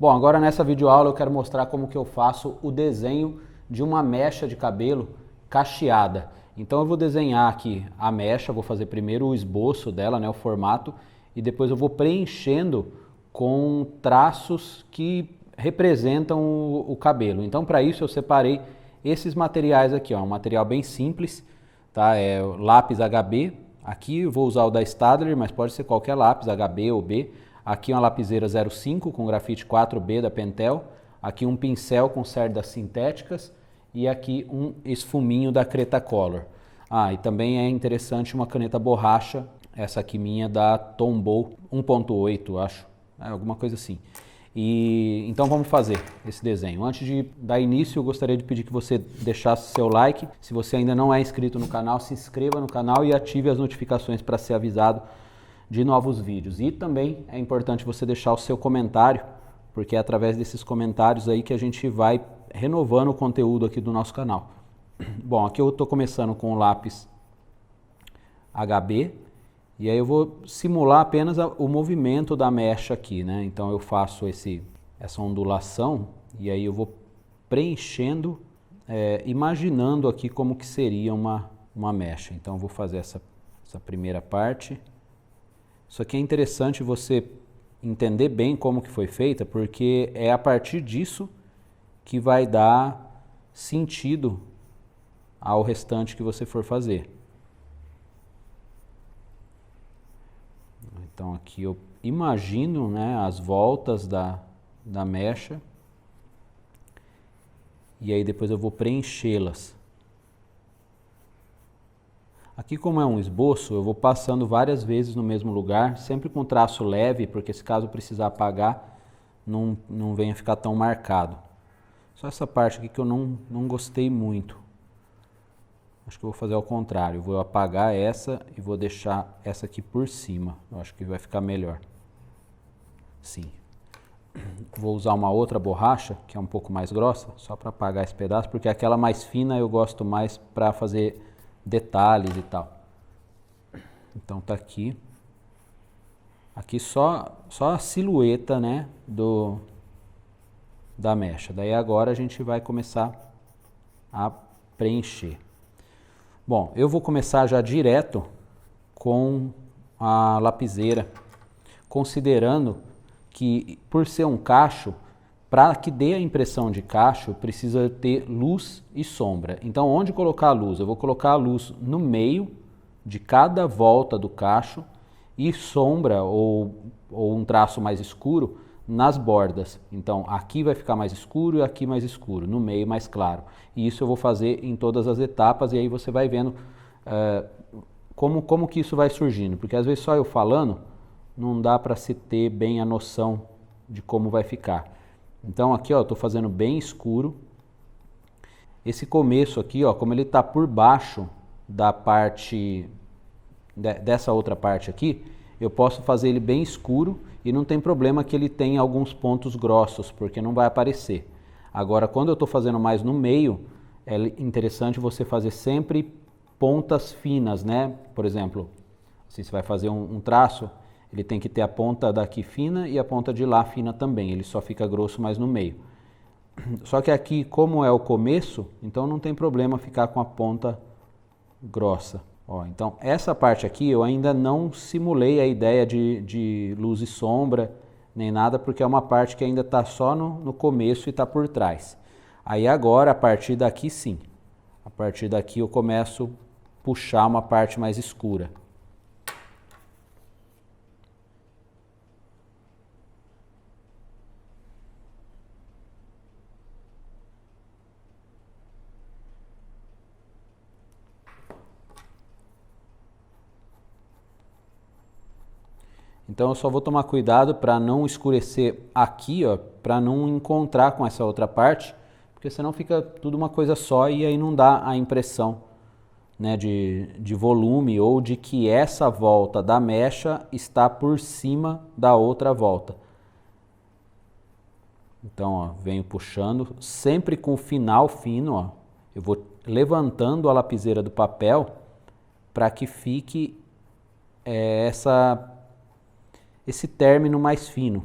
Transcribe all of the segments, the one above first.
Bom, agora nessa videoaula eu quero mostrar como que eu faço o desenho de uma mecha de cabelo cacheada. Então eu vou desenhar aqui a mecha, vou fazer primeiro o esboço dela, né, o formato, e depois eu vou preenchendo com traços que representam o cabelo. Então para isso eu separei esses materiais aqui, ó, um material bem simples, tá? É o lápis HB, aqui eu vou usar o da Staedtler, mas pode ser qualquer lápis, HB ou B. Aqui uma lapiseira 05 com grafite 4B da Pentel, aqui um pincel com cerdas sintéticas e aqui um esfuminho da Cretacolor. Ah, e também é interessante uma caneta borracha, essa aqui minha da Tombow 1.8, acho, alguma coisa assim. E então vamos fazer esse desenho. Antes de dar início, eu gostaria de pedir que você deixasse seu like. Se você ainda não é inscrito no canal, se inscreva no canal e ative as notificações para ser avisado de novos vídeos. E também é importante você deixar o seu comentário, porque é através desses comentários aí que a gente vai renovando o conteúdo aqui do nosso canal. Bom, aqui eu estou começando com o lápis HB, e aí eu vou simular apenas o movimento da mecha aqui, né? Então eu faço essa ondulação, e aí eu vou preenchendo, imaginando aqui como que seria uma mecha. Então eu vou fazer essa primeira parte. Isso aqui é interessante você entender bem como que foi feita, porque é a partir disso que vai dar sentido ao restante que você for fazer. Então aqui eu imagino, né, as voltas da mecha e aí depois eu vou preenchê-las. Aqui, como é um esboço, eu vou passando várias vezes no mesmo lugar, sempre com traço leve, porque se caso precisar apagar, não venha ficar tão marcado. Só essa parte aqui que eu não gostei muito. Acho que eu vou fazer ao contrário, eu vou apagar essa e vou deixar essa aqui por cima. Eu acho que vai ficar melhor. Sim. Vou usar uma outra borracha, que é um pouco mais grossa, só para apagar esse pedaço, porque aquela mais fina eu gosto mais para fazer detalhes e tal. Então tá aqui. Aqui só a silhueta, né, da mecha. Daí agora a gente vai começar a preencher. Bom, eu vou começar já direto com a lapiseira, considerando que por ser um cacho, para que dê a impressão de cacho, precisa ter luz e sombra. Então, onde colocar a luz? Eu vou colocar a luz no meio de cada volta do cacho e sombra ou um traço mais escuro nas bordas. Então, aqui vai ficar mais escuro e aqui mais escuro, no meio mais claro. E isso eu vou fazer em todas as etapas e aí você vai vendo como que isso vai surgindo. Porque às vezes só eu falando, não dá para se ter bem a noção de como vai ficar. Então aqui, ó, eu estou fazendo bem escuro. Esse começo aqui, ó, como ele está por baixo da parte, dessa outra parte aqui, eu posso fazer ele bem escuro e não tem problema que ele tenha alguns pontos grossos, porque não vai aparecer. Agora, quando eu estou fazendo mais no meio, é interessante você fazer sempre pontas finas, né? Por exemplo, se você vai fazer um traço, ele tem que ter a ponta daqui fina e a ponta de lá fina também. Ele só fica grosso mais no meio. Só que aqui, como é o começo, então não tem problema ficar com a ponta grossa. Ó, então, essa parte aqui eu ainda não simulei a ideia de luz e sombra, nem nada, porque é uma parte que ainda está só no começo e está por trás. Aí agora, a partir daqui sim. A partir daqui eu começo a puxar uma parte mais escura. Então eu só vou tomar cuidado para não escurecer aqui, ó, para não encontrar com essa outra parte, porque senão fica tudo uma coisa só e aí não dá a impressão, né, de volume ou de que essa volta da mecha está por cima da outra volta. Então, ó, venho puxando, sempre com o final fino, ó, eu vou levantando a lapiseira do papel para que fique esse término mais fino.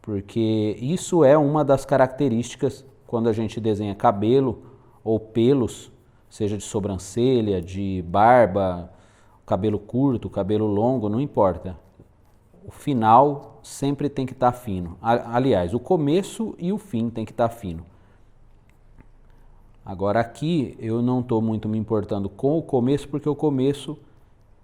porque isso é uma das características quando a gente desenha cabelo ou pelos, seja de sobrancelha, de barba, cabelo curto, cabelo longo, não importa. O final sempre tem que estar fino. Aliás, o começo e o fim tem que estar fino. Agora aqui eu não estou muito me importando com o começo, porque o começo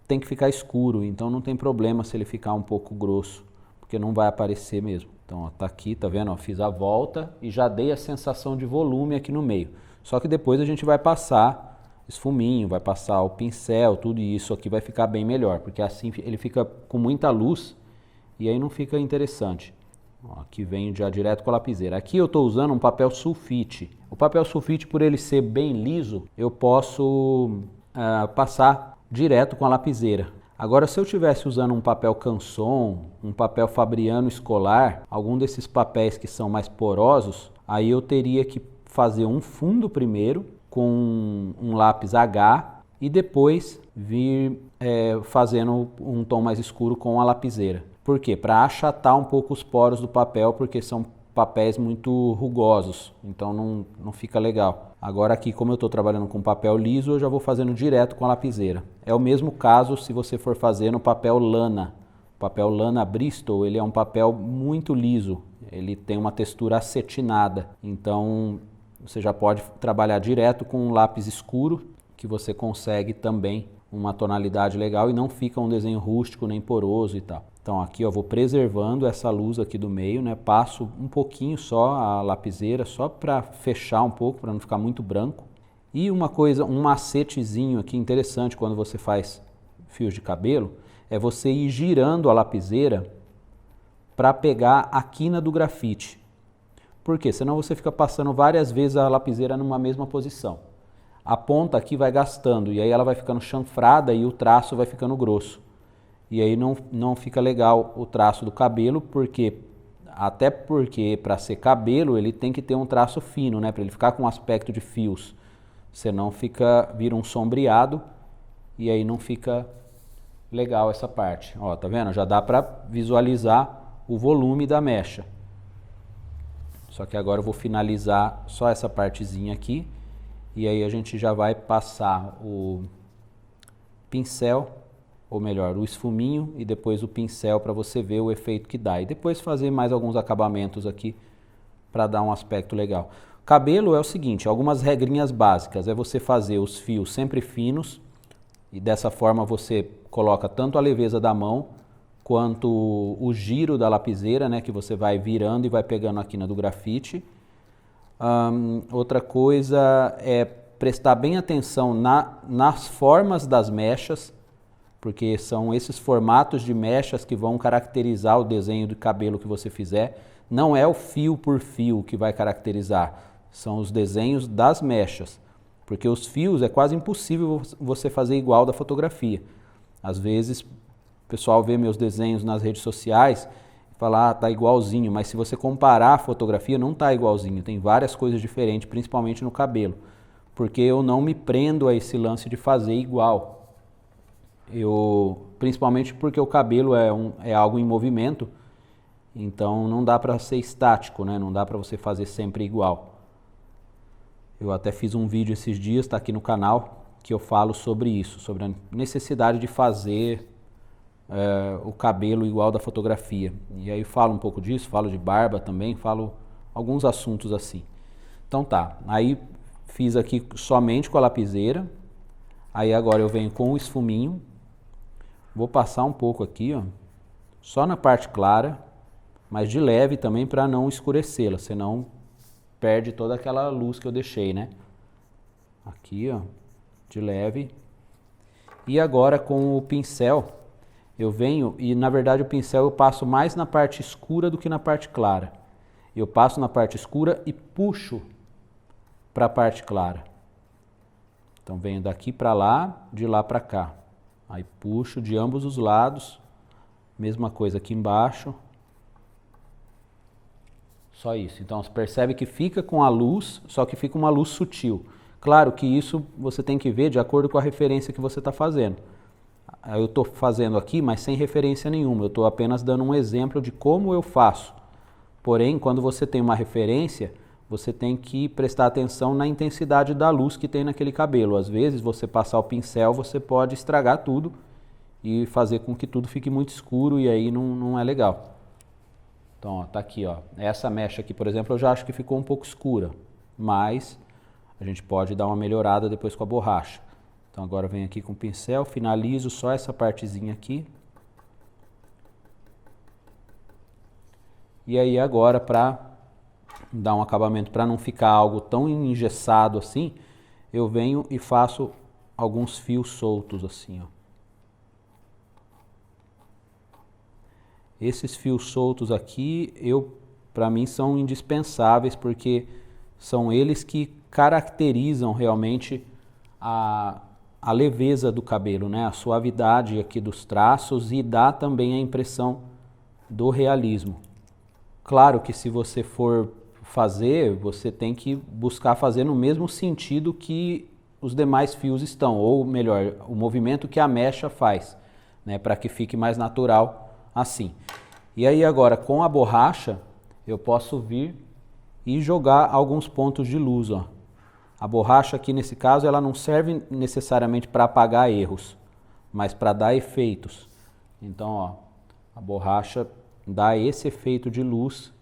tem que ficar escuro, então não tem problema se ele ficar um pouco grosso, porque não vai aparecer mesmo. Então ó, tá aqui, tá vendo? Ó, fiz a volta e já dei a sensação de volume aqui no meio. Só que depois a gente vai passar esfuminho, vai passar o pincel, tudo isso aqui vai ficar bem melhor, porque assim ele fica com muita luz e aí não fica interessante. Ó, aqui vem já direto com a lapiseira. Aqui eu estou usando um papel sulfite. O papel sulfite, por ele ser bem liso, eu posso passar direto com a lapiseira. Agora, se eu estivesse usando um papel Canson, um papel Fabriano escolar, algum desses papéis que são mais porosos, aí eu teria que fazer um fundo primeiro com um lápis H e depois vir fazendo um tom mais escuro com a lapiseira. Por quê? Para achatar um pouco os poros do papel, porque são papéis muito rugosos, então não fica legal. Agora aqui, como eu estou trabalhando com papel liso, eu já vou fazendo direto com a lapiseira. É o mesmo caso se você for fazer no papel lana. O papel lana Bristol, ele é um papel muito liso, ele tem uma textura acetinada, então você já pode trabalhar direto com um lápis escuro, que você consegue também uma tonalidade legal e não fica um desenho rústico nem poroso e tal. Então aqui eu vou preservando essa luz aqui do meio, né? Passo um pouquinho só a lapiseira, só para fechar um pouco, para não ficar muito branco. E uma coisa, um macetezinho aqui interessante quando você faz fios de cabelo, é você ir girando a lapiseira para pegar a quina do grafite. Por quê? Senão você fica passando várias vezes a lapiseira numa mesma posição. A ponta aqui vai gastando e aí ela vai ficando chanfrada e o traço vai ficando grosso. E aí não fica legal o traço do cabelo, até porque para ser cabelo ele tem que ter um traço fino, né? Para ele ficar com um aspecto de fios. Senão vira um sombreado e aí não fica legal essa parte. Ó, tá vendo? Já dá para visualizar o volume da mecha. Só que agora eu vou finalizar só essa partezinha aqui. E aí a gente já vai passar o pincel, ou melhor, o esfuminho e depois o pincel para você ver o efeito que dá. E depois fazer mais alguns acabamentos aqui para dar um aspecto legal. Cabelo é o seguinte, algumas regrinhas básicas. É você fazer os fios sempre finos e dessa forma você coloca tanto a leveza da mão quanto o giro da lapiseira, né, que você vai virando e vai pegando a quina do grafite. Outra coisa é prestar bem atenção nas formas das mechas, porque são esses formatos de mechas que vão caracterizar o desenho do cabelo que você fizer. Não é o fio por fio que vai caracterizar, são os desenhos das mechas, porque os fios é quase impossível você fazer igual da fotografia. Às vezes o pessoal vê meus desenhos nas redes sociais e fala, tá igualzinho, mas se você comparar a fotografia não tá igualzinho, tem várias coisas diferentes, principalmente no cabelo, porque eu não me prendo a esse lance de fazer igual. Principalmente porque o cabelo é algo em movimento, então não dá para ser estático, né? Não dá para você fazer sempre igual. Eu até fiz um vídeo esses dias, está aqui no canal, que eu falo sobre isso, sobre a necessidade de fazer o cabelo igual da fotografia. E aí falo um pouco disso, falo de barba também, falo alguns assuntos assim. Então tá, aí fiz aqui somente com a lapiseira, aí agora eu venho com o esfuminho. Vou passar um pouco aqui, ó, só na parte clara, mas de leve também para não escurecê-la, senão perde toda aquela luz que eu deixei, né? Aqui, ó, de leve. E agora com o pincel, eu venho e na verdade o pincel eu passo mais na parte escura do que na parte clara. Eu passo na parte escura e puxo para a parte clara. Então venho daqui para lá, de lá para cá. Aí puxo de ambos os lados, mesma coisa aqui embaixo. Só isso. Então você percebe que fica com a luz, só que fica uma luz sutil. Claro que isso você tem que ver de acordo com a referência que você está fazendo. Eu estou fazendo aqui, mas sem referência nenhuma. Eu estou apenas dando um exemplo de como eu faço. Porém, quando você tem uma referência, você tem que prestar atenção na intensidade da luz que tem naquele cabelo. Às vezes, você passar o pincel, você pode estragar tudo e fazer com que tudo fique muito escuro e aí não é legal. Então, ó, tá aqui, ó. Essa mecha aqui, por exemplo, eu já acho que ficou um pouco escura, mas a gente pode dar uma melhorada depois com a borracha. Então agora eu venho aqui com o pincel, finalizo só essa partezinha aqui. E aí agora, para dar um acabamento, para não ficar algo tão engessado assim, eu venho e faço alguns fios soltos assim, ó. Esses fios soltos aqui, para mim são indispensáveis, porque são eles que caracterizam realmente a leveza do cabelo, né? A suavidade aqui dos traços e dá também a impressão do realismo. Claro que se você for fazer, você tem que buscar fazer no mesmo sentido que os demais fios estão, ou melhor, o movimento que a mecha faz, né? Para que fique mais natural assim. E aí agora com a borracha eu posso vir e jogar alguns pontos de luz, ó. A borracha aqui nesse caso ela não serve necessariamente para apagar erros, mas para dar efeitos. Então, ó, a borracha dá esse efeito de luz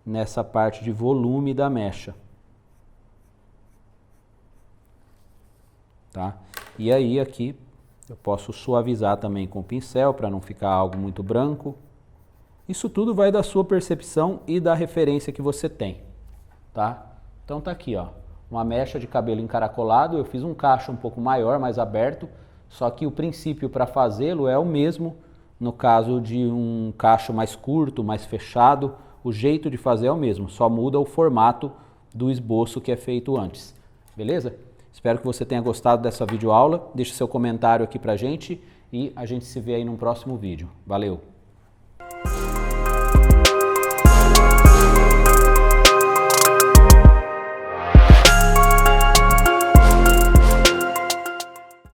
nessa parte de volume da mecha. Tá? E aí aqui eu posso suavizar também com o pincel para não ficar algo muito branco. Isso tudo vai da sua percepção e da referência que você tem, tá? Então tá aqui, ó, uma mecha de cabelo encaracolado. Eu fiz um cacho um pouco maior, mais aberto, só que o princípio para fazê-lo é o mesmo no caso de um cacho mais curto, mais fechado. O jeito de fazer é o mesmo, só muda o formato do esboço que é feito antes, beleza? Espero que você tenha gostado dessa videoaula. Deixe seu comentário aqui pra gente e a gente se vê aí num próximo vídeo. Valeu!